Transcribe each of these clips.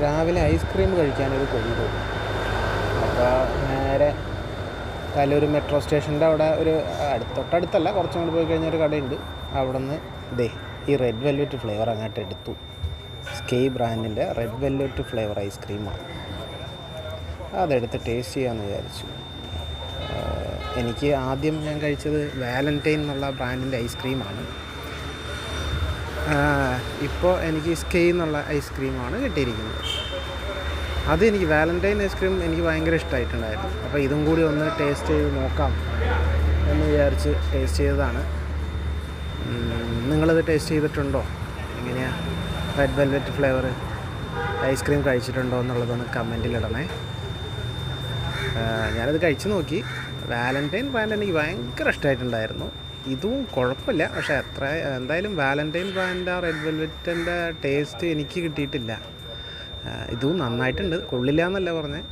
രാവിലെ ഐസ്ക്രീം കഴിക്കാനൊരു കൊതി തോന്നി. അപ്പോൾ നേരെ കലൂർ മെട്രോ സ്റ്റേഷൻ്റെ അവിടെ ഒരു തൊട്ടടുത്തല്ല, കുറച്ചും കൂടി പോയി കഴിഞ്ഞാൽ ഒരു കടയുണ്ട്. അവിടെ നിന്ന് ഈ റെഡ് വെൽവെറ്റ് ഫ്ലേവർ അങ്ങോട്ട് എടുത്തു. സ്കൈ ബ്രാൻഡിൻ്റെ റെഡ് വെൽവെറ്റ് ഫ്ലേവർ ഐസ്ക്രീമാണ്. അതെടുത്ത് ടേസ്റ്റ് ചെയ്യാമെന്ന് വിചാരിച്ചു. എനിക്ക് ആദ്യം ഞാൻ കഴിച്ചത് വാലൻറ്റൈൻ എന്നുള്ള ബ്രാൻഡിൻ്റെ ഐസ്ക്രീമാണ്. ഇപ്പോൾ എനിക്ക് സ്കൈ എന്നുള്ള ഐസ്ക്രീമാണ് കിട്ടിയിരിക്കുന്നത്. അതെനിക്ക് വാലൻറ്റൈൻ ഐസ്ക്രീം എനിക്ക് ഭയങ്കര ഇഷ്ടമായിട്ടുണ്ടായിരുന്നു. അപ്പോൾ ഇതും കൂടി ഒന്ന് ടേസ്റ്റ് ചെയ്ത് നോക്കാം എന്ന് വിചാരിച്ച് ടേസ്റ്റ് ചെയ്തതാണ്. നിങ്ങളത് ടേസ്റ്റ് ചെയ്തിട്ടുണ്ടോ? എങ്ങനെയാണ് റെഡ് വെൽവെറ്റ് ഫ്ലേവർ ഐസ്ക്രീം കഴിച്ചിട്ടുണ്ടോ എന്നുള്ളതൊന്ന് കമൻറ്റിലിടണേ. ഞാനത് കഴിച്ച് നോക്കി. വാലൻറ്റൈൻ ബ്രാൻഡ് എനിക്ക് ഭയങ്കര ഇഷ്ടമായിട്ടുണ്ടായിരുന്നു. ഇതും കുഴപ്പമില്ല, പക്ഷേ എന്തായാലും വാലൻറ്റൈൻ ബ്രാൻഡ് ആ റെഡ് വെൽവെറ്റിൻ്റെ ടേസ്റ്റ് എനിക്ക് കിട്ടിയിട്ടില്ല. ഇതും നന്നായിട്ടുണ്ട്, കൊള്ളില്ല എന്നല്ല പറഞ്ഞത്,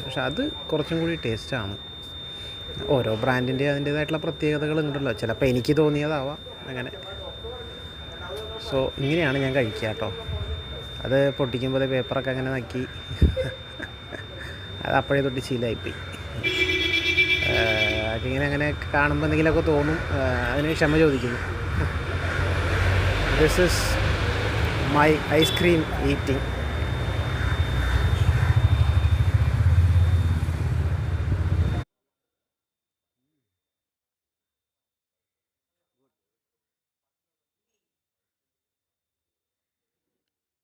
പക്ഷെ അത് കുറച്ചും കൂടി ടേസ്റ്റാണ്. ഓരോ ബ്രാൻഡിൻ്റെ അതിൻ്റേതായിട്ടുള്ള പ്രത്യേകതകൾ ഉണ്ടല്ലോ, ചിലപ്പോൾ എനിക്ക് തോന്നിയതാവാം അങ്ങനെ. സോ ഇങ്ങനെയാണ് ഞാൻ കഴിക്കുക കേട്ടോ. അത് പൊട്ടിക്കുമ്പോൾ പേപ്പറൊക്കെ അങ്ങനെ നക്കി അത് അപ്പോഴേ തൊട്ട് ശീലമായിപ്പോയി. അതിങ്ങനെ അങ്ങനെ കാണുമ്പോൾ എന്തെങ്കിലുമൊക്കെ തോന്നും, അതിന് ക്ഷമ ചോദിക്കുന്നു. This is my ice cream eating.